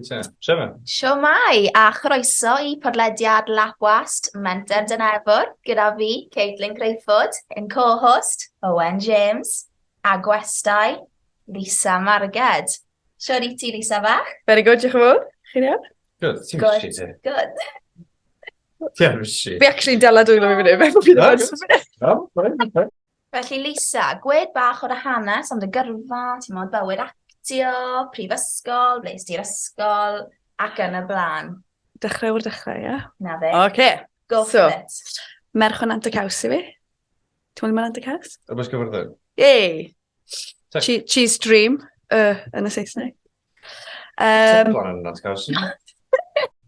Siomai, a chroeso I Podlediad Lap Wast, menter dynefwr, gyda fi, Caitlin Crayford, yn co-host, Owen James, a gwestai, Lisa Marged. Siwr I ti, Lisa, fach? Very good, diolch yn fawr. Chi'n iawn? Good, good. Fi actually dala dwylo fi fyny. Felly, Lisa, gwed bach o'r hanes am dy gyrfa, ti'n modd bywyd actio, prifysgol, ble ysdi'r ysgol, ac yn y blaen. Dechrau o'r dechrau, ie? Na fe. Oce. Go for it. Merch o'n anticaws I fi. Ti'n mwyn mae'n anticaws? Y bwys gyfyrddau? Yey. Cheese dream, yn y Saesneg. Plan yn anticaws.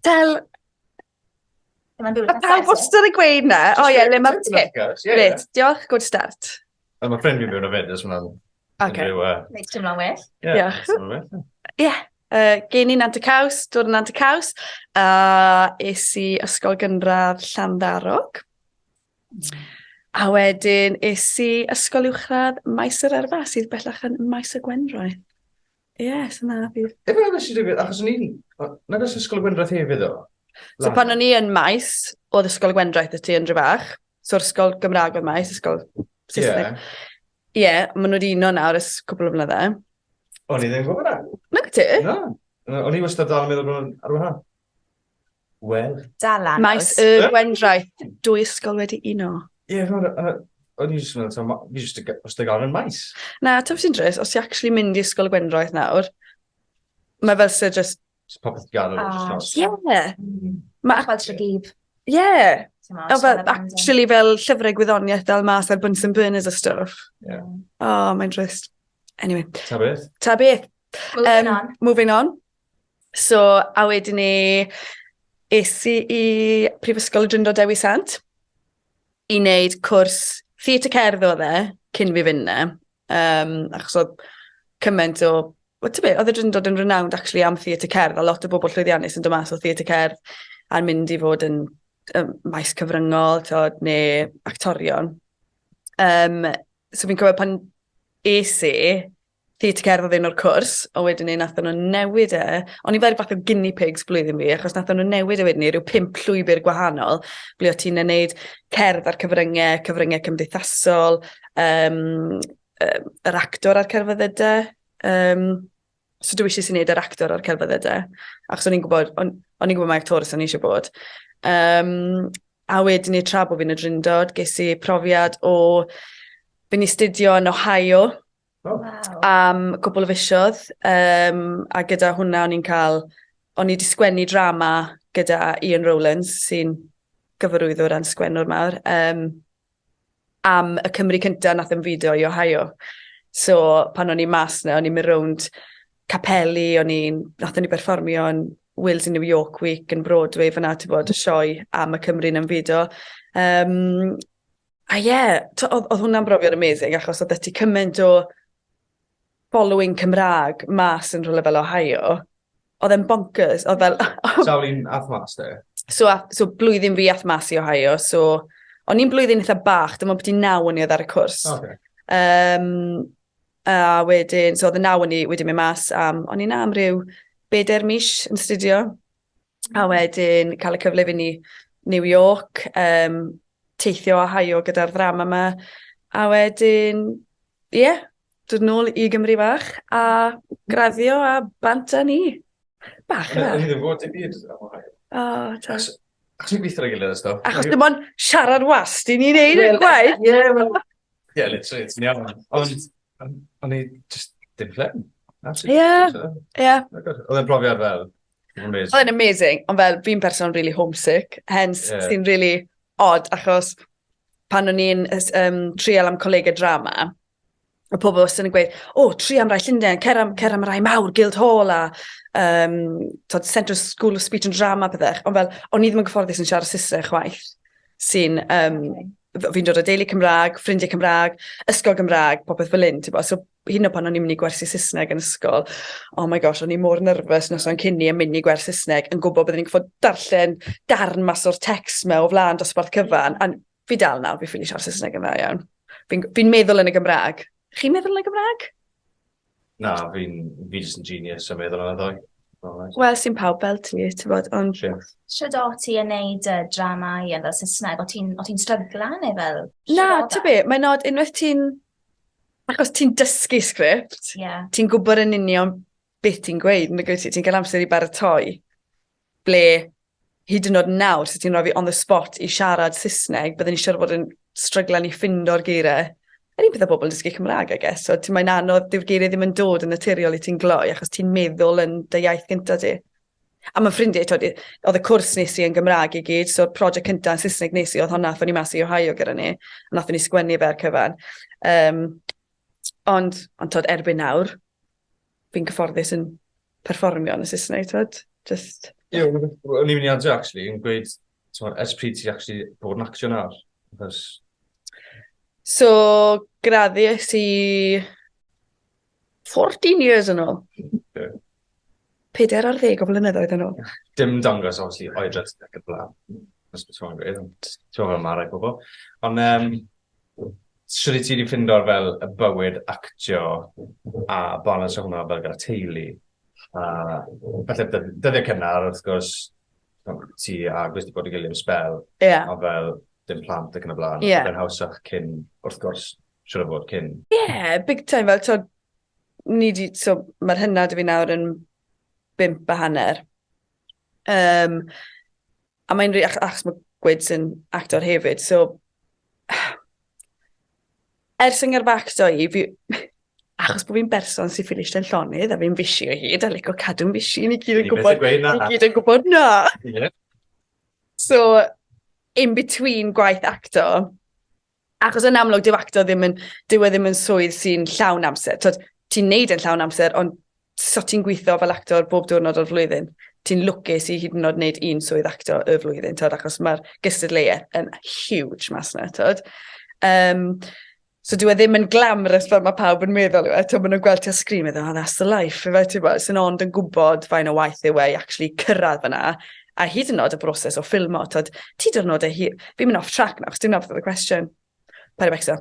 Tel... Mae pawb wastad yn gweud na. O ie, le mae'r tip. Gret, diolch, good start. Mae ffrind fi'n byw yn y fyd, ys hwnna'n... Oce. Neud tymla'n well. Diolch. Ie. Gen i'n anticaws, dod yn anticaws. Es I ysgol gynradd Llandarog. A wedyn es I ysgol uwchradd Maes yr Erfa, sydd bellach yn Maes y Gwendraeth. Ie, so na fi. Efe, nes i ddweud, achos o'n i'n... Nag oes ysgol Gwendraeth hefyd o? So pan o'n I yn Maes, oedd ysgol Gwendraeth y ti yn Drybach. So ysgol Gymraeg oedd Maes, ysgol Saesneg. Ie, maen nhw wedi uno nawr ys cwbl o flynyddoedd. O'n I ddim gwybod na? Nag ti? Na. O'n I wastad dal yn meddwl bod nhw'n ar wahân. Wel. Dala. Maes y Gwendraeth, dwy ysgol wedi uno. Ie, o'n i jyst yn meddwl, fi jyst os dy gael yn maes. Na, ta fes interest, os ti actually mynd I ysgol Gwendraeth nawr, mae fel sy'n just... Just popeth gael yn just nos. Ie. Mae fel trygib. Ie. O fel, actually fel llyfrau gwyddoniaeth dal mas ar Bunsen Burners a stuff. Ie. Oh, mae'n drist. Anyway. Ta beth? Ta beth. Moving on. Moving on. So, a wedyn ni, es I Prifysgol y Dryndo Dewi Sant I wneud cwrs theatr cerdd oedd cyn fi fynd na. Achos oedd cymaint o... Oedd y Dryndod yn renowned actually am theatr cerdd, a lot o bobl llwyddiannus yn dod mas o theatr cerdd a'n mynd I fod yn maes cyfryngol, neu actorion. So fi'n cofio pan es I, theatr cerdd oedd un o'r cwrs, a wedyn ni nath nhw newid o'n I fel fath o guinea pigs blwyddyn fi, achos nath nhw newid wedyn ni, rhyw 5 llwybr gwahanol, ble o ti'n neud cerdd ar cyfryngau cymdeithasol, yr actor ar cerfyddydau. So dwi eisiau sy'n neud yr actor ar cerfyddydau, achos o'n i'n gwybod mae actores o'n i eisiau bod. A wedyn ni tra bod fi'n y Dryndod, ges I profiad o fi'n astudio yn Ohio am cwbl o fisoedd, a gyda hwnna o'n i wedi sgwennu drama gyda Ian Rowlands, sy'n gyfarwyddwr a'n sgwennwr mawr, am y Cymru cynta nath yn fideo I Ohio. So pan o'n I mas na, o'n i'n mynd rownd capeli, nath o'n I berfformio yn Wales in New York Week yn Broadway fyna, ti bod, y sioe am y Cymru yn fideo. A ie, oedd hwnna'n brofiad amazing, achos oedd ti cymaint o following Cymraeg mas yn rhywle fel Ohio. Oedd e'n bonkers, oedd fel... Sawl un ath mas, de? So blwyddyn fi ath mas I Ohio, so o'n i'n blwyddyn eitha bach, dyma beth I 9 o'n I oedd ar y cwrs. A wedyn, so oedd y 9 o'n I wedi mynd mas, o'n I na am ryw 4 mis yn studio, a wedyn cael y cyfle fynd I New York, teithio Ohio gyda'r ddrama yma, a wedyn, dod nôl I Gymru bach, a graddio a banta ni. Bach yna. Ni ddim fod I byd am Ohio. Achos ni'n gweithio ar gilydd ysdo. Achos dim ond siarad wast I ni'n neud yn gwaith. Ie, literally, ti'n iawn. Ond ni just dim fflem. Ie. Oedd e'n profiad fel. Oedd e'n amazing, ond fel fi'n person really homesick, hence sy'n really odd, achos pan o'n i'n trial am colega drama, y pobl wastad yn gweud, tri am rai Llundain, cer am rai mawr, Guildhall a Central School of Speech and Drama, pethach. Ond fel, o'n I ddim yn gyfforddus yn siarad Saesneg chwaith, sy'n, fi'n dod o deulu Cymraeg, ffrindiau Cymraeg, ysgol Gymraeg, popeth fel un, so hyn o pan o'n i'n mynd I gwersi Saesneg yn ysgol, oh my gosh, o'n I mor nerfus nos o'n cynni yn mynd I gwers Saesneg, yn gwybod byddwn i'n gyffod darllen darn mas o'r text me o flaen dosbarth cyfan, a fi dal nawr, fi ffili siarad Saesneg yn dda iawn. Fi'n meddwl yn y Gymraeg. Chi'n meddwl yn y Gymraeg? Na, fi jyst yn genius yn meddwl yn y ddoi. Wel, sy'n pawb fel ti, ti'n bod, ond... Sut o ti yn neud drama i yn fel Saesneg? O ti'n stryglan neu fel... Na, ti'n be, mae'n od, unwaith ti'n... Achos ti'n dysgu sgript, ti'n gwybod yn union beth ti'n gweud, yn y gweud ti'n cael amser i baratoi, ble hyd yn oed nawr, so ti'n rhoi fi on the spot i siarad Saesneg, byddwn i'n siarad bod yn stryglan i ffindo'r geiriau. Yr un peth o bobl yn dysgu Cymraeg, I guess. So, mae'n anodd, dyw'r geiriau ddim yn dod yn naturiol i ti'n gloi, achos ti'n meddwl yn dy iaith gyntaf ti. A mae'n ffrindiau, oedd y cwrs nes i yn Gymraeg i gyd, so'r prosiect cyntaf yn Saesneg nes i, oedd honna, o'n i mas i Ohio gyda ni, a nath ni sgwennu fe'r cyfan. Ond erbyn nawr, fi'n cyfforddus yn perfformio yn y Saesneg, just... Ie, o'n i'n mynd i adro, actually, yn gweud, ers pryd ti actually bod yn actio nawr? So, graddius i 14 years yn ôl. 4 ar 10 o flynyddoedd yn ôl. Dim dangos, obviously, oedran ac y blaen. Ti'n fel marau pobl. Ond, sydd ti wedi ffindo'r fel y bywyd actio a balans o hwnna fel gyda teulu? Felly, dyddiau cynnar, wrth gwrs, ti a gwrs di bod i gilydd am spel, a fel dim plant ac yn y blaen, a fe'n hawsach cyn, wrth gwrs, siwr o fod cyn. Big time, fel, mae'r hynna dy fi nawr yn 5 a hanner. A mae'n rhaid, achos mae Gwyds yn actor hefyd, so, ers yng Nghyrbacto i, achos bod fi'n berson sy'n ffilist yn llonydd, a fi'n fisi o hyd, a lico cadw'n fisi, ni gyd yn gwybod na. So, in between gwaith actor, achos yn amlwg dyw actor ddim yn swydd sy'n llawn amser. Ti'n neud yn llawn amser, ond so ti'n gweithio fel actor bob diwrnod o'r flwyddyn. Ti'n lwcus i hyd yn oed wneud un swydd actor y flwyddyn, achos mae'r gystadleuaeth yn huge mas na. So dwi ddim yn glamorous fel mae pawb yn meddwl yw. Maen nhw'n gweld ti ar sgrin, meddwl, that's the life. Sy'n ond yn gwybod fain o waith yw e i actually cyrraedd fyna. A hyd yn oed y broses o ffilmo. Ti diwrnodau hir. Fi'n mynd off track na, chos dwi'n nabod y cwestiwn. Pa'r becso.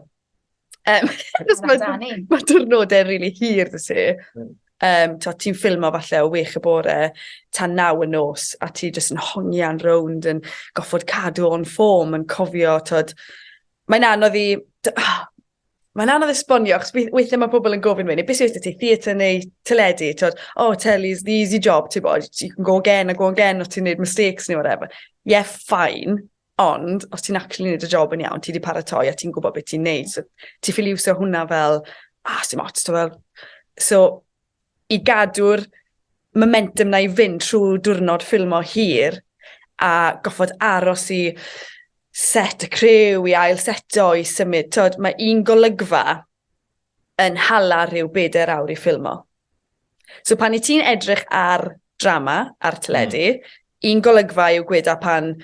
Mae diwrnodau rili hir dy si. Ti'n ffilmo falle o 6 y bore, tan 9 y nos, a ti jyst yn hongian rownd, yn goffod cadw on form, yn cofio, mae'n anodd i... Mae'n anodd esbonio, achos weithio mae pobl yn gofyn fi, beth sydd ti, theatr neu teledu, telly's the easy job, you can go again, os ti'n neud mistakes neu whatever. Fine, ond os ti'n actually neud y job yn iawn, ti di paratoi a ti'n gwybod beth ti'n neud. So, ti ffili iwsio hwnna fel, sy'n ots, So, i gadw'r momentum na i fynd trwy diwrnod ffilmo hir, a goffod aros i set y crew, i ail seto, i symud. Mae un golygfa yn hala rhyw 4 awr i ffilmo. So pan i ti'n edrych ar drama, ar teledu, un golygfa yw gweda pan,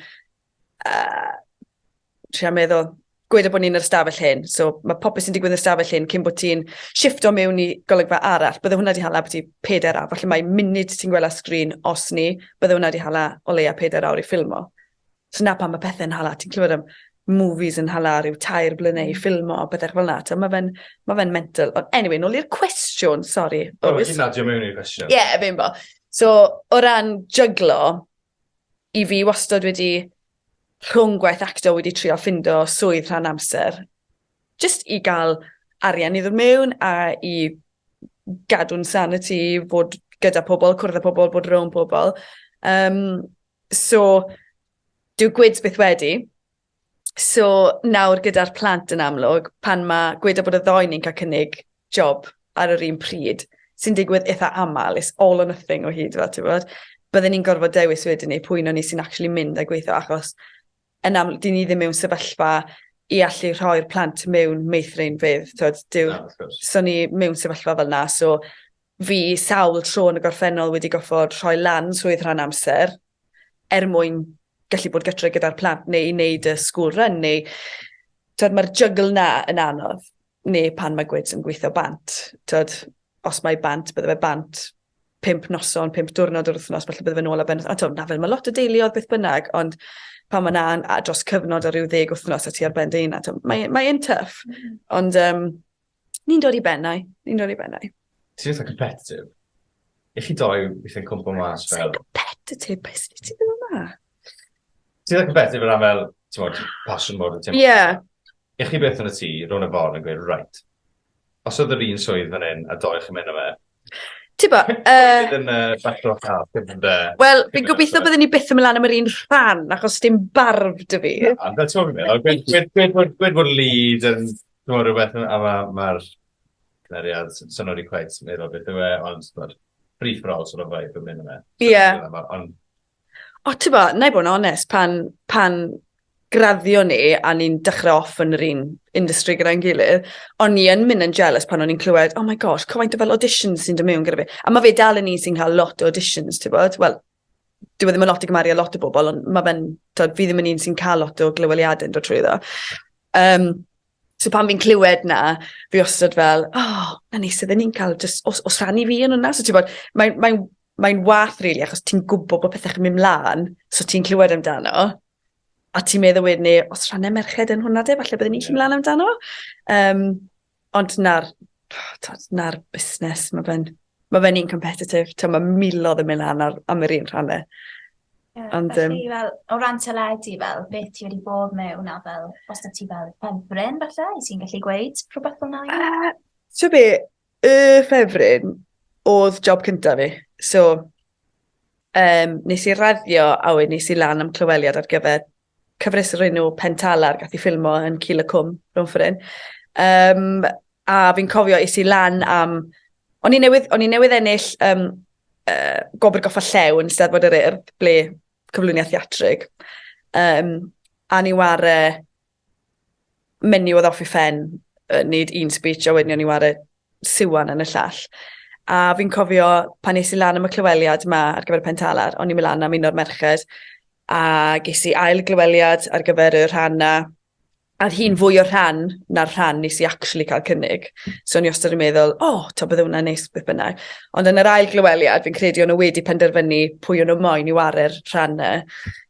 gweda bod ni'n yr ystafell hyn. So mae popeth sy'n digwydd yn yr ystafell hyn cyn bod ti'n shifto mewn i golygfa arall. Bydde hwnna di hala bod ti 4 awr. Felly mae munud ti'n gweld ar sgrin os ni, bydde hwnna di hala o leia 4 awr i ffilmo. So na pan mae pethau'n hala, ti'n clywed am movies yn hala rhyw 2 blynau i ffilmo, bethau fel na. Mae fe'n mental. Anyway, nôl i'r cwestiwn, sorry. Ti'n nadio mewn i'r cwestiwn. Fe'n bo. So, o ran jyglo, i fi wastad wedi rhwng gwaith actor wedi trio ffindo swydd rhan amser. Just i gael arian i ddod mewn a i gadw'n sanity, bod gyda pobl, cwrdd â pobl, bod rhwng pobl. So, dyw Gwyds byth wedi. So, nawr gyda'r plant yn amlwg, pan mae gweda bod y ddoi ni'n cael cynnig job ar yr un pryd, sy'n digwydd eitha aml, it's all or nothing o hyd, fel ti'n bod. Byddwn ni'n gorfod dewis wedyn ni pwy no ni sy'n actually mynd a gweithio, achos yn amlwg, dyn ni ddim mewn sefyllfa i allu rhoi'r plant mewn meithrin fydd. So ni mewn sefyllfa fel na, so fi sawl tro yn y gorffennol wedi goffod rhoi lan swydd rhan amser, mwyn gallu bod gytre gyda'r plant, neu i wneud y school run, neu mae'r jygl na yn anodd, neu pan mae Gwyds yn gweithio bant. Os mae bant, bydde fe bant 5 noson, 5 diwrnod o'r wythnos, felly bydde fe nôl a ben. Na fel, mae lot o deuluodd beth bynnag, ond pan mae na'n dros cyfnod o ryw 10 wythnos a ti ar ben deuna, mae'n tough. Ond ni'n dod i bennau, Ti'n eitha competitive? I chi doi weithio'n cwmpo mas fel... Competitive, beth sydd ti ddim yma? Ti'n competitive yn aml, ti'n modd, passion mode yn teimlo. Ie. I chi beth yn y tŷ, rhwng y ffordd yn gweud, right. Os oedd yr un swydd fan hyn, a doi chi'n mynd am e. Ti'n bo, Bydd yn backdrop cael, wel, fi'n gobeithio byddwn ni byth yn mynd lan am yr un rhan, achos dim barf dy fi. Na, fel ti'n meddwl, gwed bod lead yn dwi'n rhywbeth am mae'r cyneriad synod i cweith sy'n meddwl beth yw e, ond mae'r brief rôl sy'n rhoi yn mynd am e. Ie. Ond O, ti'n bo, na i bod yn onest, pan graddio ni a ni'n dechrau off yn yr un industry gyda'n gilydd, o'n i yn mynd yn jealous pan o'n i'n clywed, oh my gosh, cyfaint o fel auditions sy'n dod mewn gyda fi. A mae fe dal yn un sy'n cael lot o auditions, ti'n bod? Wel, dwi ddim yn lot i gymaru a lot o bobl, ond mae fe'n, fi ddim yn un sy'n cael lot o glyweliadau yn dod trwy ddo. So pan fi'n clywed na, fi ostod fel, na ni sydd ni'n cael just os rhannu fi yn hwnna. So ti'n bod, mae'n wath, really, achos ti'n gwybod bod pethau chi'n mynd mlaen, so ti'n clywed amdano, a ti'n meddwl wedyn ni, os rhannau merched yn hwnna de, falle byddwn ni'n mlaen amdano. Ond na'r busnes, mae fe'n un competitive, mae milodd yn mynd lan am yr un rhannau. Felly, fel, o ran teledu, fel, beth ti wedi bod mewn a fel, os da ti fel ffefryn, falle, i sy'n gallu gweud rhywbeth fel na? So be, y ffefryn oedd job cyntaf fi. So, nes i raddio a wedyn nes i lan am clyweliad ar gyfer cyfres o'r enw Pentalar gath i ffilmo yn Cil y Cwm, rhwng ffyrun. A fi'n cofio is i lan am... O'n i newydd ennill Gobr Goffa Llew yn Steddfod yr Urdd, ble cyflwyniad theatrig. A ni ware menyw oedd off i ffen, nid un speech, a wedyn ni ware siwan yn y llall. A fi'n cofio pan nes i lan am y clyweliad yma ar gyfer Pentalar, o'n i'n mynd lan am un o'r merched, a ges i ail glyweliad ar gyfer y rhan na, a hi'n fwy o rhan na'r rhan nes i actually cael cynnig. So o'n i ostod yn meddwl, ta bydde hwnna'n neis beth bynnag. Ond yn yr ail glyweliad, fi'n credu o'n nhw wedi penderfynu pwy o'n nhw moyn i ware'r rhan na.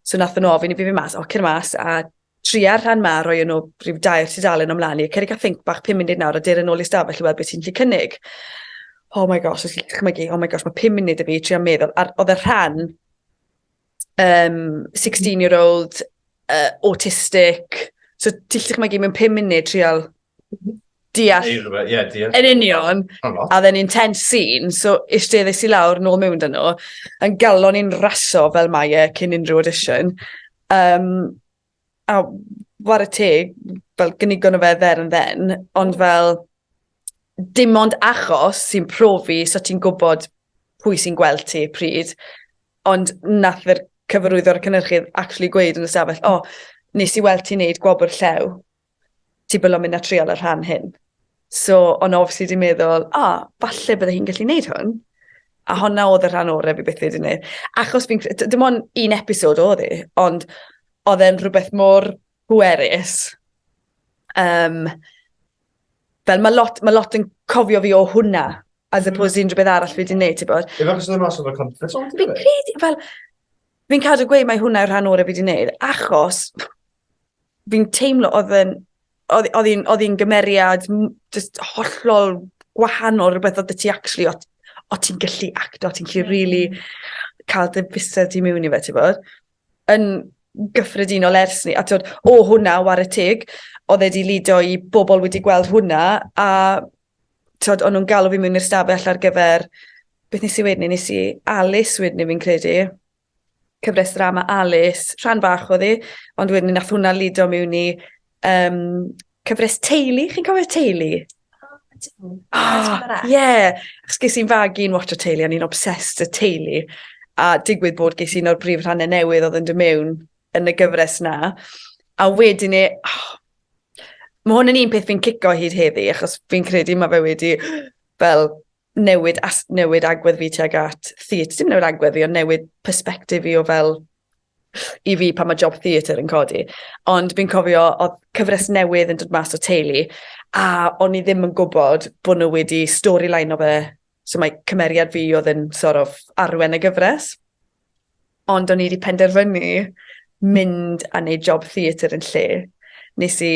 So nath o'n ofyn i fi mas, cyr mas, a triar rhan ma, roi nhw rhyw 2 tudalen ymlaen i, ceri cael think bach 5 munud nawr, a dir yn ôl i stafell i weld beth ti'n lli cynnig. Oh my gosh, mae 5 munud y fi, triar meddwl. Oedd y rhan 16-year-old, autistic, so ti'n llychmygu mewn 5 munud trial deall yn union, a then intense scene, so eisteddes i lawr nôl mewn dyn nhw, yn galon i'n raso fel mae e cyn unrhyw audition. A war y teg, fel gynigon o fe there and then, ond fel dim ond achos sy'n profi so ti'n gwybod pwy sy'n gweld ti pryd, ond nath yr cyfarwyddwr y cynhyrchydd actually gweud yn y stafell, nes i weld ti'n neud gwobr llew, ti bylo mynd a trial ar rhan hyn. So, ond obviously di meddwl, falle bydde hi'n gallu neud hwn. A honna oedd y rhan orau fi beth wedi neud. Achos dim ond un episod oedd hi, ond oedd e'n rhywbeth mor hwerus. Fel mae lot yn cofio fi o hwnna, as opposed to unrhyw beth arall fi wedi neud, ti'n bod? Efo achos oedd mas o'r confidence? Fi'n credu, fel, fi'n cadw gweud mae hwnna yw'r rhan orau fi wedi neud, achos fi'n teimlo oedd hi'n gymeriad just hollol gwahanol, rhywbeth oedd ti actually, o ti'n gallu acto, o ti'n gallu really cael dy fused ti mewn i fe, ti'n bod? Yn gyffredinol ers ni, a tyd, hwnna war y tig, oedd wedi lido i bobl wedi gweld hwnna, a tyd, o'n nhw'n galw fi mewn i'r stafell ar gyfer, beth nes i wedyn, nes i Alice wedyn fi'n credu, cyfres drama Alice, rhan bach oedd hi, ond wedyn nath hwnna lido mewn i cyfres teulu, chi'n cofio teulu? Achos ges i'n fag i'n watch o teulu, a ni'n obsessed y teulu, a digwydd bod ges i'n o'r brif rhannau newydd oedd yn dy mewn yn y gyfres na, a wedyn ni, mae hwn yn un peth fi'n cico hyd heddi, achos fi'n credu mae fe wedi fel newid agwedd fi tuag at theatr. Dim newid agwedd fi, ond newid perspektif fi o fel i fi pan mae job theatr yn codi. Ond fi'n cofio, oedd cyfres newydd yn dod mas o teulu, a o'n i ddim yn gwybod bod nhw wedi storyline o fe, so mae cymeriad fi oedd yn sort of arwen y gyfres. Ond o'n i wedi penderfynu mynd a neud job theatr yn lle. Nes i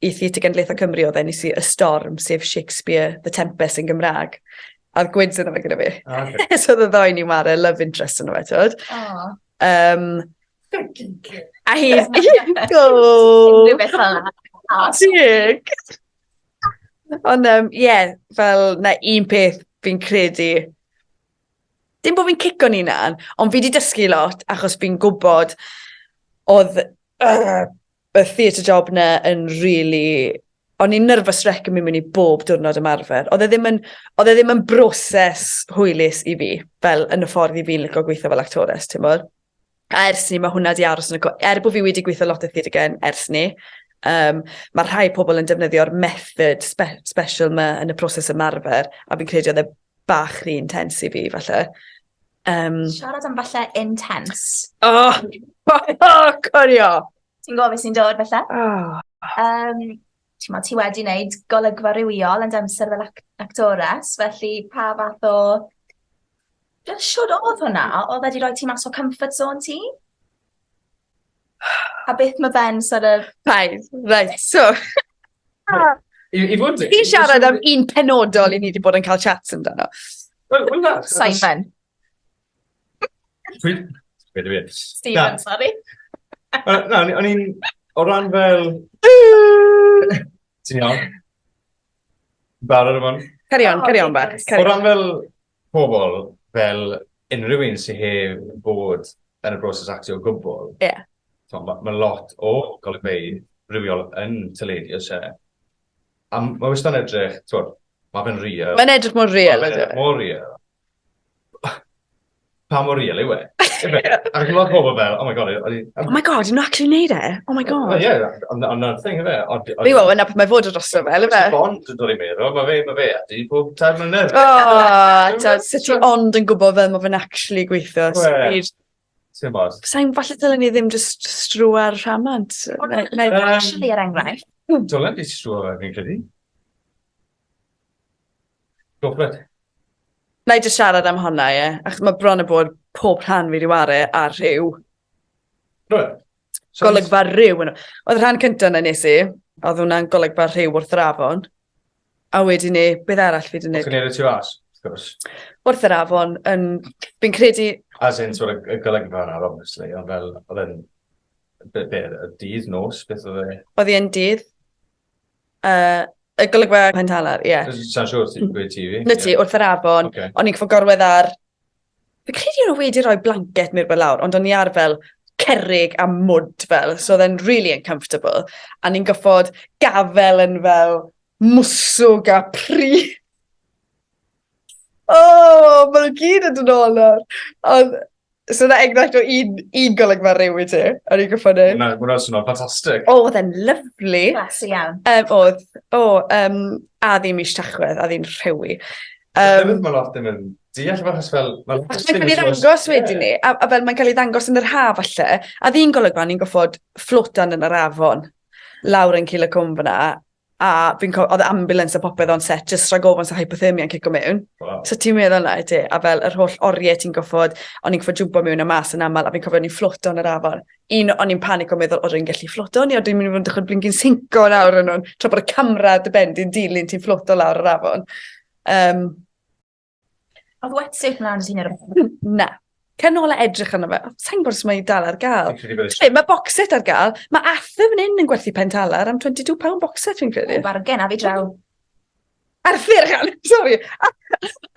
Theatr Genedlaethol Cymru oedd nes i Y Storm, sef Shakespeare, The Tempest yn Gymraeg. A gwyds yna fe gyda fi. Okay. So oedd y ddoi ni marw love interest yna fe, tyd. Oh. A he's... Go! Unrhyw beth fel yna. Dig! Ond, fel na un peth fi'n credu, dim bod fi'n cico ni na'n, ond fi wedi dysgu lot, achos fi'n gwybod oedd y theatre job na yn really... O'n i'n nervous wreck yn mynd i bob diwrnod ymarfer. Oedd e ddim yn broses hwylus i fi, fel yn y ffordd i fi'n licio gweithio fel actores, ti'n bod? A ers ni, mae hwnna di aros yn y... bod fi wedi gweithio lot o theatre gen, ers ni, mae rhai pobl yn defnyddio'r method special yma yn y proses ymarfer, a fi'n credu oedd e bach rhy intense i fi, falle. Siarad am falle intense. Corio! Ti'n gwybod beth sy'n dod falle? Ti wedi wneud golygfa rywiol yn amser fel actores, felly pa fath o... Siwr oedd hwnna? Oedd wedi rhoi ti mas o comfort zone ti? A beth mae Ben sort of... Right, so... I fod... Ti'n siarad am un penodol i ni wedi bod yn cael chats amdano? Wel, na. Simon. Stephen, sorry. Na, o'n i'n... O ran fel... Ti'n iawn? Barod yma? Carry on, bach. O ran fel pobl, fel unrhyw un sy'n heb bod yn y broses actio o gwbl, mae lot o golygfeydd rywiol yn teledu o se. A mae wastad yn edrych, mae fe'n real. Mae'n edrych mor real. Mae'n edrych mor real. Pa mor real yw e? Ac yn lot pobl fel, oh my god, oh my god, you're not actually neud e? Oh my god. Yeah, ond na'r thing yfe. Fi wel, yna mae fod o drosto fel, yfe? Bond yn dod i meddwl, mae fe adi pob tair mlynedd. Sut ti ond yn gwybod fel mae fe'n actually gweithio. Ti'n bod? Sa'n falle dylen ni ddim just strw ar rhamant. Actually, er enghraifft. Dylen di strw ar fi'n credu. Go for it. Na i just siarad am honna, ie. Ach, mae bron y bod pob rhan fi wedi wario ar rhyw. Golygfa rhyw. Oedd rhan cyntaf na nes i, oedd hwnna'n golygfa rhyw wrth yr afon. A wedyn ni, beth arall fi wedi gwneud? O'ch chi'n neud y tu as, wrth gwrs. Wrth yr afon, fi'n credu... As in, y golygfa yna, obviously, ond fel, oedd yn... Y dydd nos, beth oedd e? Oedd i'n dydd. Y golygfa Pentalar, ie. Sa'n siŵr ti'n gweud ti fi? Na ti, wrth yr afon. O'n i'n gorwedd ar... Fe credu nhw wedi rhoi blanket mi'r lawr, ond o'n i ar fel cerrig a mwd fel, so oedd e'n really uncomfortable. A ni'n goffod gafel yn fel mwswg a pri. Mae nhw gyd yn dod ôl nawr. So na enghraifft o un golygfa ryw i ti, a ni'n goffod ei. Hwna'n swnio'n ffantastig. Oedd e'n lyflu. Classy iawn. A ddim is Tachwedd, a ddim rhewi. Dyfydd mae lot ddim yn deall fachos fel... Mae'n cael ei ddangos wedyn ni, a fel mae'n cael ei ddangos yn yr haf falle, a ddyn golygfa ni'n goffod fflotan yn yr afon, lawr yn Cil y Cwm fyna, a oedd ambulance a popeth o'n set, just rhag ofon sy'n hypothermia yn cico mewn. So ti'n meddwl na i ti, a fel yr holl oriau ti'n goffod, o'n i'n goffod jwmpo mewn a mas yn aml, a fi'n cofio ni'n fflotan yr afon. O'n i'n panic o meddwl, oedd yn gallu ffloto ni, o dwi'n mynd i fod yn dechrau blinkin sinco lawr yn nhw'n, tra bod y camera dy ben di'n dilyn ti'n ffloto lawr yr afon. Oedd wetsuit mlaen ti'n Na. Canol a edrych arno fe. Sa'n gwrs mae dal ar gael. Mae box set ar gael. Mae Arthur fan hyn yn gwerthu Pentalar am £22 box set fi'n credu. Bargen, a fi draw. Arthur, sorry.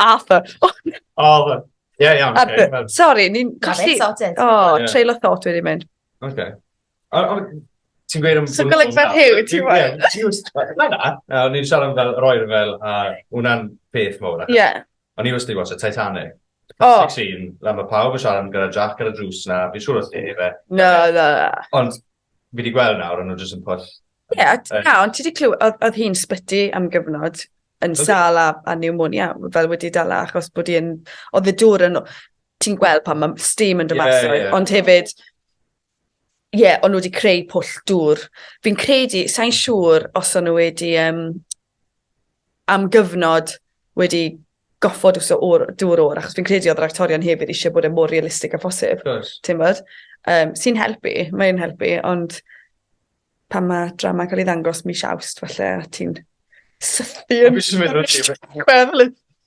Arthur. Arthur. Ie, iawn. Arthur. Sorry, ni'n colli... trail o thought wedi mynd. Oce. Ti'n gweud am... So golygfa rhyw, ti'n gweud? Na, ni'n siarad am fel roer fel, a hwnna'n peth mowr. Ie. O'n i wastad i watch Titanic. Plastic scene, le mae pawb yn siarad gyda Jack ar y drws na, fi'n siŵr oedd ti fe. No. Ond fi wedi gweld nawr, ond nhw jyst yn pwll. Ie, ond ti wedi clywed, oedd hi'n sbyty am gyfnod yn sal a pneumonia, fel wedi dala, achos bod hi'n, oedd y dŵr yn, ti'n gweld pan mae steam yn dymasoedd, ond hefyd, ond nhw wedi creu pwll dŵr. Fi'n credu, sa'n siŵr os o'n nhw wedi, am gyfnod wedi goffod dŵr o'r, achos fi'n credu oedd yr actorion hefyd eisiau bod yn mor realistig a phosib. Ti'n bod? Sy'n helpu, mae'n helpu, ond pan mae drama cael ei ddangos mis Awst, falle, a ti'n sythu yn...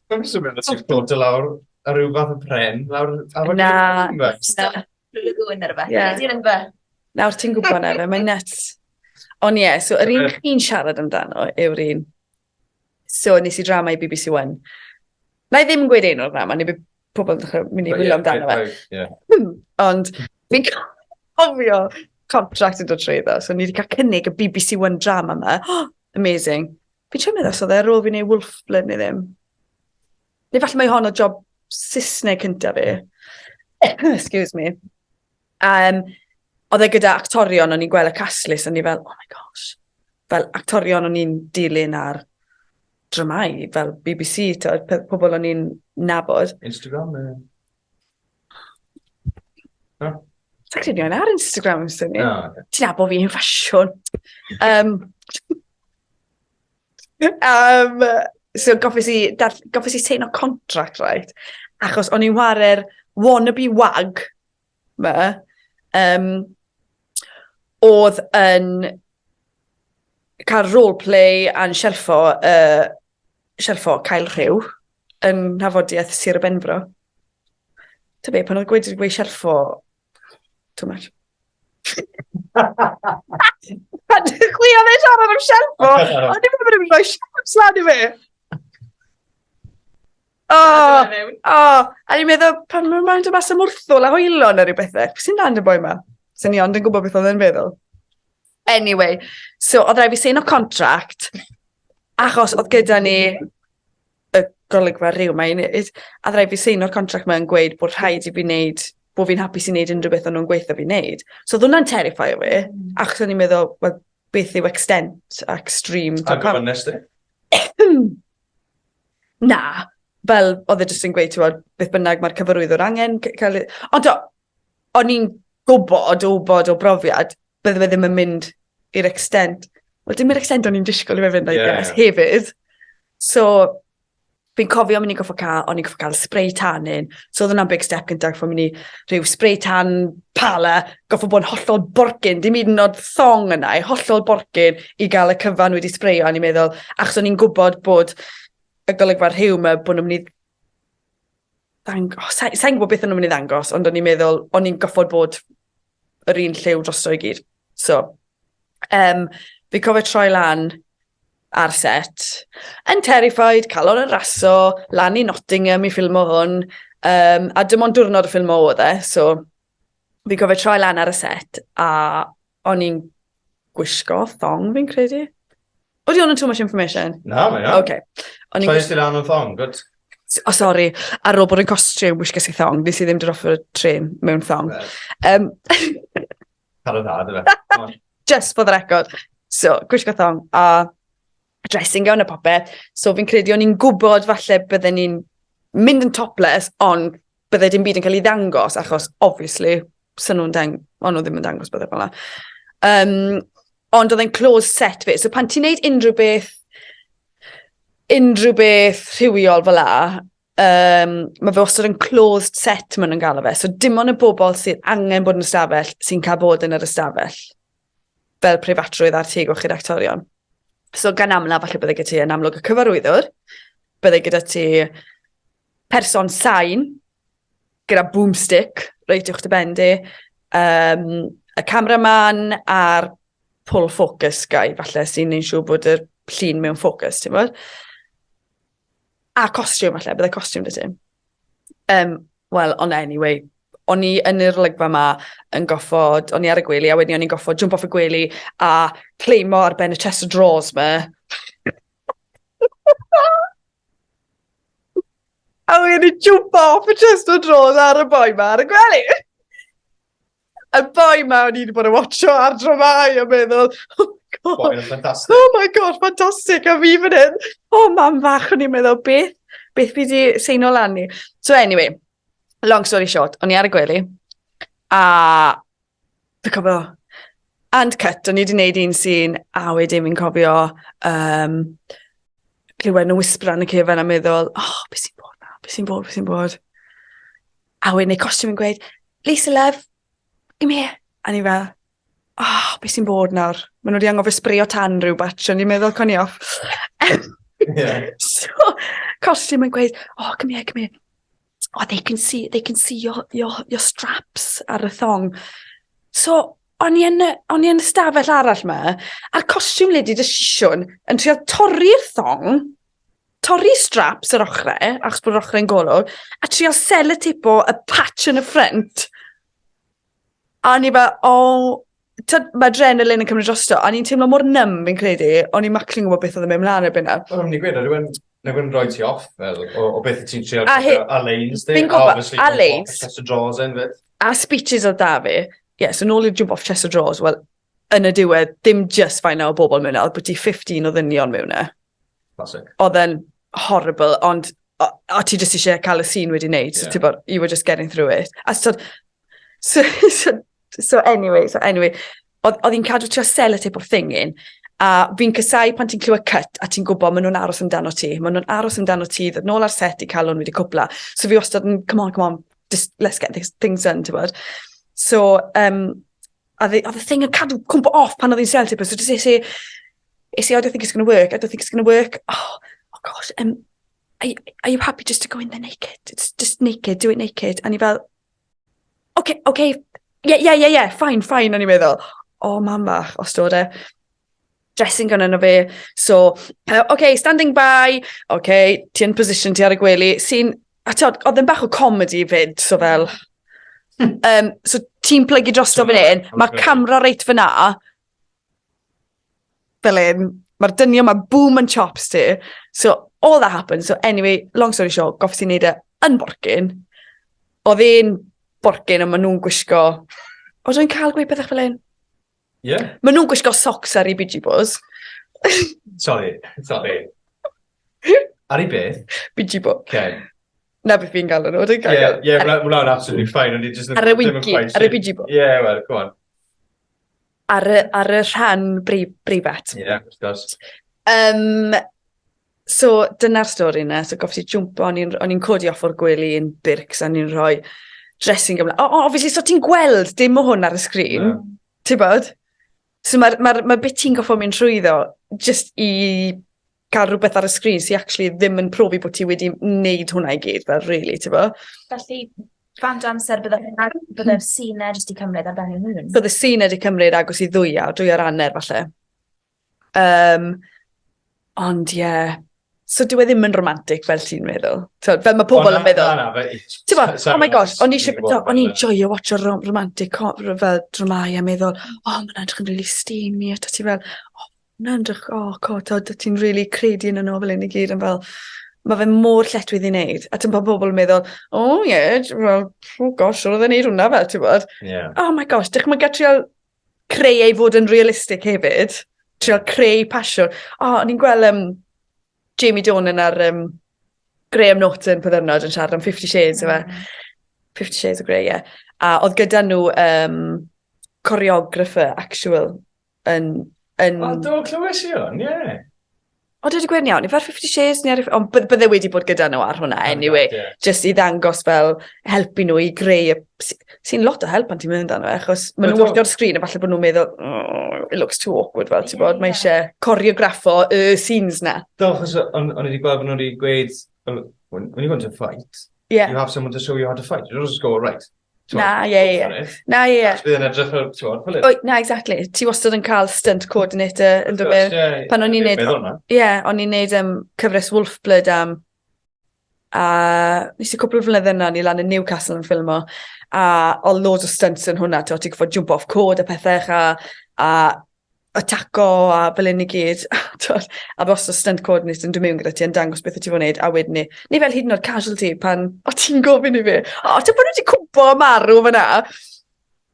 Mae'n symud o ti'n clod o lawr a rhyw fath o pren, lawr... Na. Gwyn ar y beth. Ie. Ydy'r yn fe? Nawr ti'n gwybod efe, mae'n nuts. Ond ie, so yr un chi'n siarad amdano yw'r un. So nes i drama i BBC One. Na i ddim gweud un o'r drama, ni bydd pobl yn dechrau mynd i wylio amdano fe. Ond fi'n cofio contract yn dod trwy ddo, so ni wedi cael cynnig y BBC One drama yma. Oh, amazing. Fi'n siarad meddwl, so dde ar ôl fi wneud Wolfblin neu ddim. Neu falle mae hon o job Saesneg cyntaf fi. Excuse me. Oedd e gyda actorion o'n i'n gweld y caslis, o'n i fel, oh my gosh. Fel actorion o'n i'n dilyn ar dramau, fel BBC, pobl o'n i'n nabod. Instagram? Sa'n credu o'n ar Instagram, sy'n ni? Okay. Ti'n nabod fi'n ffasiwn. So goffes i tein o contract, right? Achos o'n i'n warer wannabe wag ma, oedd yn cael roleplay a'n shelfo Cael Rhyw yn hafodiaeth Sir y Benfro. Ta be, pan oedd gweud shelfo too much. Pan chwiodd e siarad am shelfo, ond ddim yn mynd i roi shelfo slan i fe. A ni'n meddwl, pan mae'n dod mas am wrthol a hwylon ar rhywbeth e, sy'n land y boi ma? Sy'n ni ond yn gwybod beth oedd e'n feddwl. Anyway, so oedd rhaid fi sein o contract, achos oedd gyda ni y golygfa rhyw mae'n neud, a rhaid fi sein o'r contract mae'n gweud bod rhaid i fi wneud, bod fi'n hapus i wneud unrhyw beth o'n nhw'n gweithio fi wneud. So oedd hwnna'n terrifio fi, achos o'n i'n meddwl, well, beth yw extent a extreme. A gyfynnes di? Na, fel oedd e jyst yn gweud, beth bynnag mae'r cyfarwyddwr angen cael... Ond o'n i'n gwybod o brofiad, bydde fe ddim yn mynd i'r extent. Wel, dim i'r extent o'n i'n disgwyl i fe fynd, I guess, hefyd. So, fi'n cofio o'n i'n goffo cael spray tan in. So, oedd hwnna'n big step gyntaf, fo mynd i rhyw spray tan pala, goffo bod yn hollol borgyn, dim un o'r thong yna, hollol borgyn i gael y cyfan wedi sprayo, a ni'n meddwl, achos o'n i'n gwybod bod y golygfa'r rhyw yma, bod nhw'n mynd i sa'n gwybod beth o'n nhw'n mynd i ddangos, ond o'n i'n meddwl, o'n i'n goffod bod yr un lliw drosto i gyd. So, fi cofio troi lan ar set, yn terrified, calon yn raso, lan i Nottingham i ffilmo hwn, a dim ond diwrnod y ffilmo oedd e, so fi cofio troi lan ar y set, a o'n i'n gwisgo thong, fi'n credu. Oeddi hwn yn too much information? Na, mae iawn. Okay. Troi sti lan o'n thong, good. Oh, sorry, ar ôl bod yn costiwm wisgo si thong, nes i ddim dod off y tren mewn thong. Cael o ddad, efe. Just for the record. So, gwisgo thong, a dressing gown a popeth. So, fi'n credu o'n i'n gwybod falle bydden ni'n mynd yn topless, ond bydde dim byd yn cael ei ddangos, achos, obviously, sy'n nhw'n ond nhw ddim yn dangos bydde fel yna. Ond oedd e'n closed set fi. So, pan ti'n neud unrhyw beth rhywiol fel la, mae fe wastad yn closed set maen nhw'n gael o fe. So dim ond y bobl sy'n angen bod yn ystafell sy'n cael bod yn yr ystafell. Fel preifatrwydd ar tegwch i'r actorion. So gan amla, falle bydde gyda ti yn amlwg y cyfarwyddwr, bydde gyda ti person sain, gyda boomstick, reit uwch dy bendi, y cameraman a'r pull focus guy, falle sy'n neud siŵr bod y llun mewn ffocus, ti'n bod? A costiwm, falle, bydde costiwm dy ti. Wel, ond anyway, o'n i yn yr olygfa yma yn goffod, o'n i ar y gwely, a wedyn o'n i'n goffod jump off y gwely a cleimo ar ben y chest of drawers yma. A wedyn i jump off y chest of drawers ar y boi yma ar y gwely. Y boi yma o'n i wedi bod yn watcho ar dramau a meddwl, Boi yn ffantastig. Oh my god, ffantastig, a fi fan hyn. O, mam fach, o'n i'n meddwl, beth fi wedi seino lan ni. So anyway, long story short, o'n i ar y gwely, a fi cofio, and cut, o'n i wedi gwneud un sy'n, a wedyn fi'n cofio, clywed nhw whisper yn y cefn a meddwl, beth sy'n bod na, beth sy'n bod. A wedyn ei costiwm yn gweud, Lisa, love, come here. A ni fel, beth sy'n bod nawr? Maen nhw wedi anghofio spray o tan rhyw batch, o'n i'n meddwl, con i off. So, costume yn gweud, oh, come here. Oh, they can see your straps ar y thong. So, o'n i yn y stafell arall ma, a'r costiwm lady dy sisiwn yn trio torri'r thong, torri straps yr ochrau, achos bod yr ochrau'n golwg, a trio sellotapo y patch yn y ffrant. A o'n i mae adrenaline yn cymryd drosto, a ni'n teimlo mor nym fi'n credu, o'n i'n maclu'n gwybod beth oedd yn mynd mlaen erbyn na. O'n i'n gweud, na gwyn roi ti off, o beth ti'n trio a-lanes di. Fi'n gwybod, a-lanes. Chest of drawers yn fydd. A speeches oedd da fi. So nôl i'r jump off chest of drawers, wel, yn y diwedd, dim just fain o bobl mewn oedd bod ti 15 o ddynion mewn e. Classic. Oedd yn horrible, ond o ti just eisiau cael y scene wedi wneud, so ti'n bod, you were just getting through it. A so anyway, oedd hi'n cadw trio sellotape o'r thingin, a fi'n cysau pan ti'n clywed cut, a ti'n gwybod maen nhw'n aros amdano ti. Maen nhw'n aros amdano ti, ddod nôl ar set i cael hwn wedi cwpla. So fi wastad yn, come on, just let's get these things done, ti'n bod. So, oedd y thing yn cadw cwmpo off pan oedd hi'n sellotape, so just I don't think it's going to work, I don't think it's going to work. Oh gosh, are you happy just to go in there naked? It's just naked, do it naked. And i fel, okay, yeah, fine, o'n i'n meddwl. Oh, man bach, os dod e. Dressing gun yna fi. So, okay, standing by. Okay, ti yn position ti ar y gwely. Oedd yn bach o comedy fyd, so fel. So, ti'n plygu drosto fan hyn. Mae camera reit fyna. Fel un. Mae'r dynio, mae boom and chops ti. So, all that happened. So, anyway, long story short, goffes i wneud e yn borgyn. Oedd un borgyn a maen nhw'n gwisgo... Oedd nhw'n cael gweud pethau fel un? Yeah. Maen nhw'n gwisgo socks ar ei bidgy bos. Sorry. Ar ei beth? Bidgy bo. Okay. Na beth fi'n gael nhw. Yeah, hwnna'n absolutely fine. Ar y winky, ar y bidgy bo. Yeah, well, go on. Ar y rhan breifat. Yeah, of course. So, dyna'r stori yna. So, goffes i jump, o'n i'n codi off o'r gwely yn birks, a ni'n rhoi dressing ymlaen. Obviously, so ti'n gweld dim o hwn ar y sgrin. Ti'n bod? So, mae beth ti'n goffo mynd trwyddo, just i cael rhywbeth ar y sgrin sy'n actually ddim yn profi bod ti wedi wneud hwnna i gyd, fel really, ti'n bod? Felly, fant o amser byddai'r sînau jyst i cymryd ar ben hyn? Bydd y sînau wedi cymryd agos i dwy ar anner, falle. Ond, so dwi ddim yn romantic fel ti'n meddwl. Fel mae pobl yn meddwl. Oh my gosh, o'n i'n joio watch o romantic fel dramau a meddwl, mae'n edrych yn really steamy, a ti fel, mae'n edrych, ti'n really credu yn y nofel yn i gyd, yn fel, mae fe mor lletwydd i wneud. A ti'n pobl yn meddwl, gosh, roedd e'n neud hwnna fel, ti'n bod? Oh my gosh, dych chi'n trio creu ei fod yn realistic hefyd, trio creu passion. O'n i'n gweld Jamie Dornan ar Graham Norton pyddyrnod yn siarad am 50 Shades, 50 Shades of Grey, A oedd gyda nhw choreographer actual yn... do, clywes i hwn, ie. O, dwi wedi gweud iawn, i fer 50 Shades, ond bydde wedi bod gyda nhw ar hwnna, anyway, just i ddangos fel helpu nhw i greu, sy'n lot o help pan ti'n mynd amdano, achos maen nhw'n wrth o'r sgrin, a falle bod nhw'n meddwl, it looks too awkward, fel ti'n bod, mae eisiau choreograffo y scenes na. Do, achos o'n i wedi gweld bod nhw wedi gweud, when you want to fight, you have someone to show you how to fight, you don't just go, right. Na, Na, bydd yn edrych o'r tywod, fel hyn. Na, exactly. Ti wastad yn cael stunt coordinator yn dod pan o'n i'n neud... o'n i'n neud cyfres Wolfblood am... A nes i cwpl o flynedd yna, ni lan yn Newcastle yn ffilmo, a o loads o stunts yn hwnna, ti'n gwybod jump off code a pethau, a ataco a fel un i gyd. A bos o stunt coordinator yn dod mewn gyda ti yn dangos beth o ti fod wneud, a wedyn ni fel hyd yn oed casualty pan o ti'n gofyn i fi. Ti'n bod nhw wedi cwmpo marw fyna?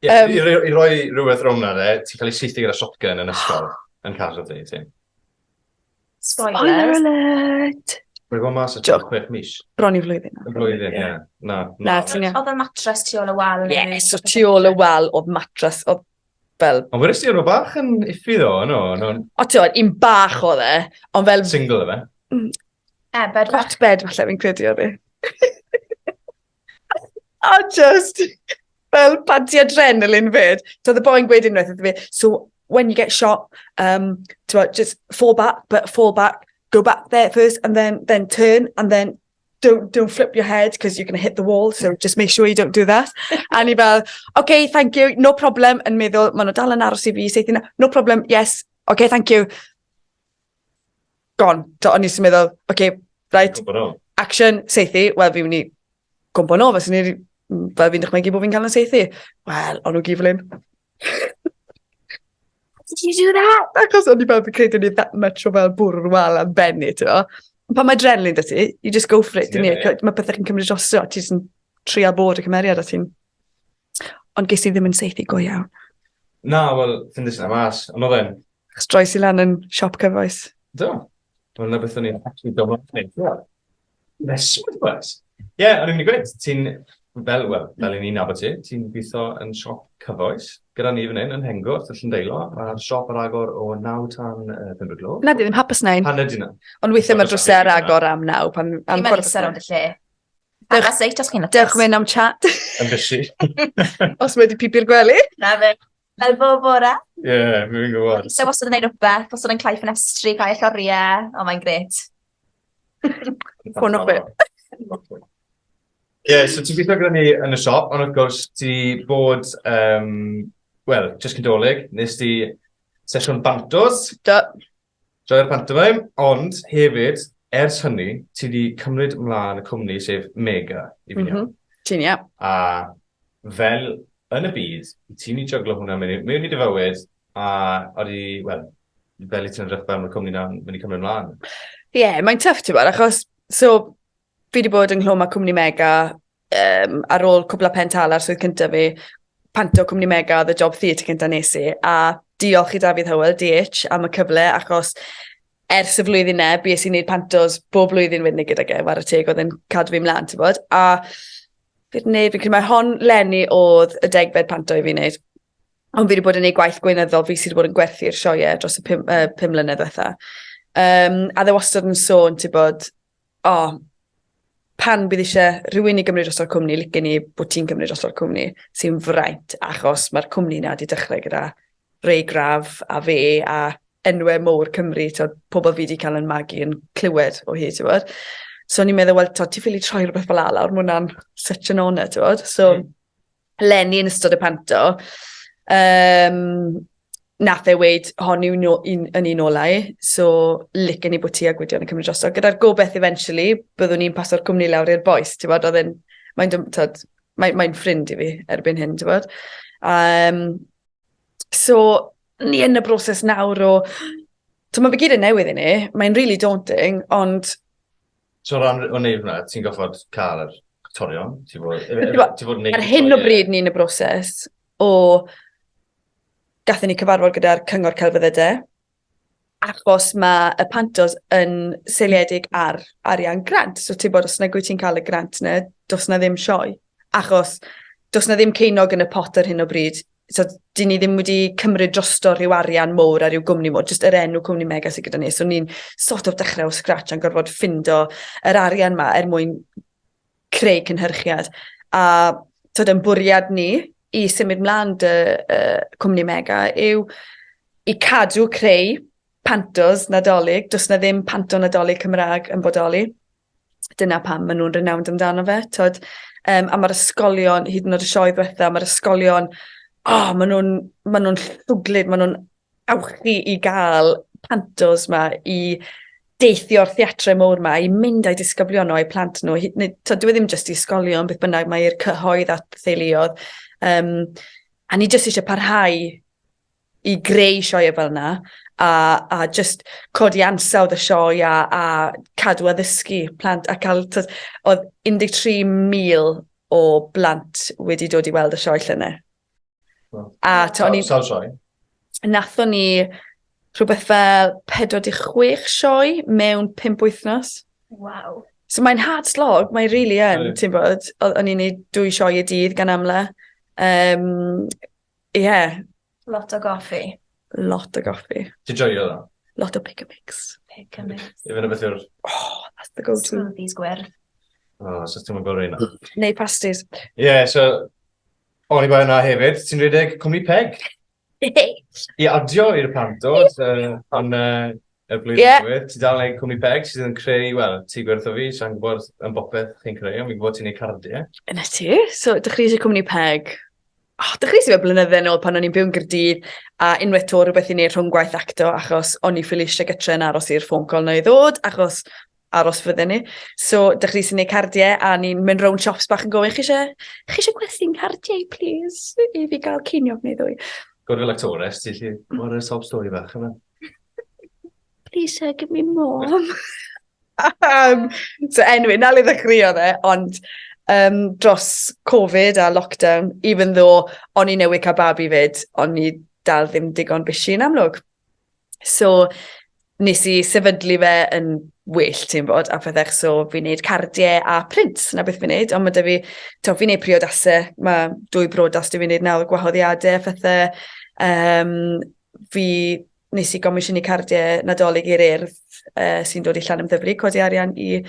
I roi rhywbeth rhwng na, ti'n cael ei sythi gyda shotgun yn ysgol yn casualty, ti. Spoiler alert! Mae'n gwybod mas o 6 mis. Bron i flwyddyn. Blwyddyn, ie. Na. Oedd y matres tu ôl y wal. So tu ôl y wal oedd matres, oedd fel... Ond wedys ti o'r bach yn iffi ddo, no? O ti oedd, un bach oedd e, ond fel... Single e fe? Bed. Hot bed, falle, fi'n credu o fi. O, just... Fel pan ti adrenaline fyd. So the boy'n gweud unwaith iddo fi, so when you get shot, just fall back, go back there first and then turn and then don't flip your head because you're going to hit the wall, so just make sure you don't do that. A ni fel, okay, thank you, no problem, yn meddwl, maen nhw dal yn aros I fi, saethu na, no problem, yes, okay, thank you. Gone. So, o'n i sy'n meddwl, okay, right, action, saethu, wel, fi'n mynd I gwmpa no, fel fi'n dychmygu bod fi'n cael yn saethu. Wel, o'n nhw gif fel un. Did you do that? Achos o'n i fel fi'n credu ni that much o fel bwrw wal am benni, ti'n o. Pan mae adrenaline da ti, you just go for it, dyn ni. Mae pethau chi'n cymryd drosto, ti jyst yn trial bod y cymeriad a ti'n... Ond ges I ddim yn saethu go iawn. Na, wel, ffindus yna mas. Ond oedd e'n... Stroes I lan yn siop cyfoes. Do. Wel, na beth o'n i'n actually domod wneud. Nesmod bwys. Ie, o'n i'n mynd I gweud, ti'n... Fel I ni'n nabod ti, ti'n gweithio yn siop cyfoes. Gyda ni fan hyn yn Hengwrt, y Llandeilo. Mae'r siop ar agor o 9 tan 5 o gloch. Na, di ddim hapus nain. Pan ydy na. Ond weithio mae'r drosau ar agor am 9. Ti'n mynd isar o'n dy lle. Dewch seit os chi'n Dewch mynd am chat. Yn bysi. Os wedi pipi'r gwely. Na fe. Fel bo bora. Ie, mi'n gwybod. So os ydyn neud rhywbeth, os ydyn clai ffenestri, cael eich oriau, o mae'n gret. Ffôn o'ch beth. Ie, so ti'n gweithio gyda ni yn y siop, ond wrth gwrs ti bod, wel, jyst cydolig, nes ti sesiwn bantos, joio'r pantomime, ond hefyd, ers hynny, ti wedi cymryd ymlaen y cwmni sef Mega I fi iawn. Ti'n ia. A fel yn y byd, ti'n I jyglo hwnna mewn I dy fywyd, a oeddi, wel, fel I ti'n edrych fel mae'r cwmni na'n mynd I cymryd ymlaen. Ie, mae'n tough ti'n bod, achos, so, fi wedi bod yn nghlwm â cwmni Mega ar ôl cwbl o pen talar swydd cyntaf fi, panto cwmni Mega, the job theatre cyntaf nes I, a diolch I Dafydd Hywel, DH, am y cyfle, achos ers y flwyddyn ne, bues i'n neud pantos bob blwyddyn wedyn gyda ge, war y teg, oedd yn cadw fi mlaen, ti'n bod, a fi'n credu mae hon Lenny oedd y degfed panto I fi'n neud. Ond fi wedi bod yn neud gwaith gweinyddol, fi sydd wedi bod yn gwerthu'r sioeau dros y 5 mlynedd ddiwetha. A dde wastad yn sôn, ti'n bod, pan bydd eisiau rhywun I gymryd droso'r cwmni, licen I bod ti'n cymryd droso'r cwmni, sy'n fraint, achos mae'r cwmni na wedi dechrau gyda rei graf a fe a enwau mowr Cymru, pobl fi wedi cael yn magu yn clywed o hi, ti'n bod. So ni'n meddwl, wel, ti'n ffili troi rhywbeth fel ala, mae hwnna'n such an honour, ti'n bod. So, Lenny yn ystod y panto, nath weid honni yn un olau, so licen I bod ti a Gwydion yn cymryd drosto. Gyda'r gobeith eventually, byddwn ni'n paso'r cwmni lawr i'r boes, ti'n bod, mae'n ffrind I fi erbyn hyn, ti'n bod. So, ni yn y broses nawr o... So, mae fe gyd yn newydd I ni, mae'n really daunting, ond... So, ran o neud hwnna, ti'n goffod cael yr actorion? Ar hyn o bryd ni'n y broses o... Gathen ni cyfarfod gyda'r cyngor celfyddydau, achos mae y pantos yn seiliedig ar arian grant. So ti'n bod, os na gwy ti'n cael y grant yna, dos na ddim sioe. Achos, dos na ddim ceinog yn y pot ar hyn o bryd. So, dyn ni ddim wedi cymryd drosto rhyw arian mowr a rhyw gwmni mowr, jyst yr enw cwmni Mega sydd gyda ni. So, ni'n sort of dechrau o scratch a'n gorfod ffindo yr arian ma mwyn creu cynhyrchiad. A tyd yn bwriad ni, I symud mlaen dy cwmni Mega yw I cadw creu pantos nadolig. Does na ddim panto nadolig Cymraeg yn bodoli. Dyna pam maen nhw'n renowned amdano fe. Tod, a mae'r ysgolion, hyd yn oed y sioe ddiwetha, mae'r ysgolion, maen nhw'n llwglyd, maen nhw'n awchu I gael pantos ma I deithio'r theatrau mowr ma, I mynd â'i disgyblion o'u plant nhw. Dwi ddim jyst I ysgolion, beth bynnag mae'r cyhoedd a theuluodd. A ni jyst eisiau parhau I greu sioe fel yna a just codi ansawdd y sioe a cadw addysgu plant a cael oedd 13,000 o blant wedi dod I weld y sioe llynau. Sawl sioe? Nathon ni rhywbeth fel 46 sioe mewn 5 wythnos. Wow. So mae'n hard slog, mae'n really yn, ti'n bod, o'n i'n neud 2 sioe y dydd gan amla. Yeah. Lot o goffi. Lot o goffi. Ti'n joio dda? Lot o pick a mix. Pick a mix. Even beth yw'r... That's the go-to. Smoothies gwyrdd. So ti'n mynd gorau yna. Neu pasties. So, o'n I bai yna hefyd, ti'n rhedeg cwmni peg? I adio i'r pantos, ond y blwyddyn diwedd. Ti dal yn gwneud cwmni peg sydd yn creu, wel, ti gwertho fi, sa'n gwybod yn bopeth chi'n creu, ond fi'n gwybod ti'n gwneud cardiau. Yna ti. So, dechreuais i cwmni peg. Dechreuais i fe blynydde nôl pan o'n i'n byw yn Gaerdydd a unwaith to rhywbeth i wneud rhwng gwaith acto achos o'n i ffili eisiau gytre yn aros i'r ffôn call na i ddod achos aros fydden ni. So, dechreuais i wneud cardiau a ni'n mynd round shops bach yn gofyn, chi eisiau gwerthu'n cardiau, please? I fi gael cinio neu ddwy. God fel actores, ti lli, o'r sob stori bach yma. Please, give me more. So anyway, na le ddechreuo dde, ond dros Covid a lockdown, even though o'n i newydd cael babi fyd, o'n i dal ddim digon bysi yn amlwg. So, nes i sefydlu fe yn well, ti'n bod, a pethau, so fi'n neud cardiau a prints, na beth fi'n neud, ond mae da fi, fi'n neud priodasau, mae 2 brodas da fi'n neud nawr gwahoddiadau, pethau, nes i gomisiynu cardiau nadolig i'r urdd sy'n dod i Llanymddyfri, codi arian i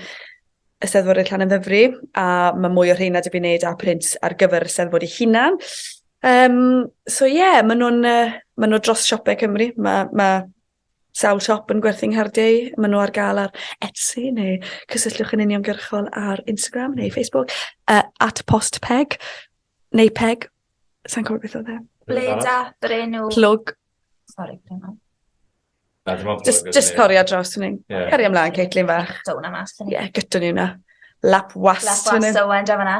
Eisteddfod y Llanymddyfri, a mae mwy o rheina da fi'n neud a prints ar gyfer y Eisteddfod ei hunan. So yeah, maen nhw dros siopau Cymru, mae sawl siop yn gwerthu'n hardiau, maen nhw ar gael ar Etsy neu cysylltwch yn uniongyrchol ar Instagram neu Facebook, at postpeg neu peg, sa'n cofio beth oedd e? Bleda, brenw. Plwg. Sorry, brenw. Just corio dros hynny. Cari ymlaen, Caitlin fach. Gyda hwnna mas. Ie, gyda ni hwnna. Lap Wast. Lap Wast, Owen, da fanna.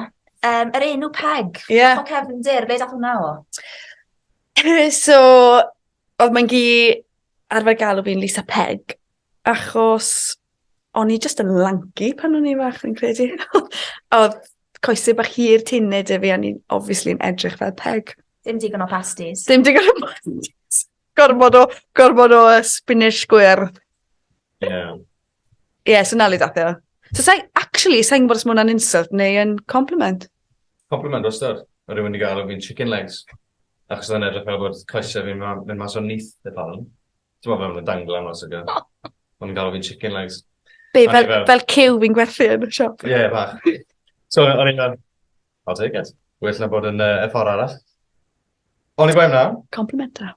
Yr enw peg. Ie. O Cefndir, be dath hwnna o? So, oedd mae'n arfer galw fi'n Lisa Peg, achos o'n i just yn lanky pan o'n i fach, fi'n credu. Oedd coesau bach hir tunned fi, a ni'n obviously yn edrych fel peg. Dim digon o pasties. Dim digon o pasties. Gormod o spinach gwyrdd. Ie, so na li dath o. So, sa'n gwybod os mwyn insult neu yn compliment? Compliment o stwr. O rhywun i gael o fi'n chicken legs. Achos o'n edrych fel bod coesau fi'n mynd mas o nith y palon. Ti'n meddwl fel yn danglan mas o gael. O'n gael o fi'n chicken legs. Be, fel cyw fi'n gwerthu yn y siop? Ie, bach. So, o'n i'n I'll take it. Well na bod yn y ffordd arall. O'n i gwaith na. Complimenta.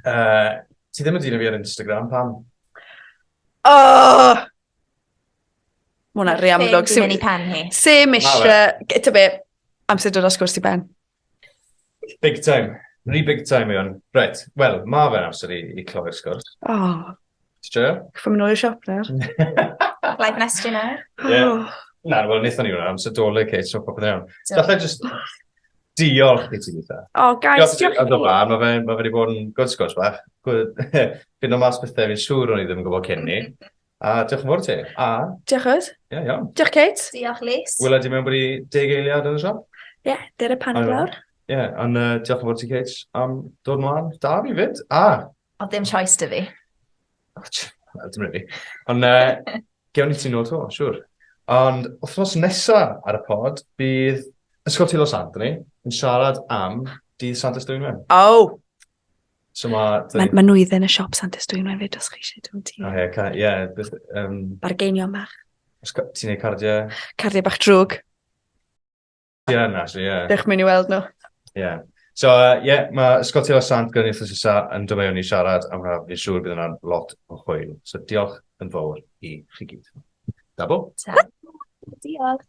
Ti ddim yn dilyn fi ar Instagram, pam? Mae hwnna rhi amlwg. Ffyn mynd i pen hi. Sim eisiau, gyda be, amser dod o sgwrs i ben. Big time. Big time yw. Right, wel, mae fe'n amser i clywed sgwrs. Ti joio? Chyfo mynd o'r siop na. Live nestri nawr. Ie. Na, wel, wnaethon ni hwnna, amser doleg, Kate, so popeth iawn. Dallai just diolch i ti, Lisa. Guys, diolch i ti. Mae fe wedi bod yn good sgwrs bach. Fy'n o mas bethau fi'n siŵr o'n i ddim yn gwybod cyn ni. A diolch yn fawr ti. Diolch oes. Ie, iawn. Diolch Kate. Diolch Lys. Wyla di mewn bod i 10 eiliad yn y siop? Ie, dyr y pan blawr. Ie, ond diolch yn fawr ti, Kate, am dod mlaen. Da fi fyd. O, ddim choice dy fi. Dim rydw i. Ond gewn ni ti nôl to, siŵr. Ond wythnos nesa ar y pod, bydd Ysgol Tilo Sant ni yn siarad am dydd Santes Dwynwen. So mae nwydden y siop Santes Dwynwen fyd os chi eisiau dwi'n ti. Ie. Bargeinion bach. Ti'n neud cardiau? Cardiau bach drwg. Ie, actually, ie. Dewch mynd i weld nhw. Ie. So, mae Ysgol Tilo Sant gan i wrthnos nesa yn dod mewn i siarad am hwnna, fi'n siŵr bydd yna'n lot o chwyl. So, diolch yn fawr i chi gyd. Dabo? Diolch.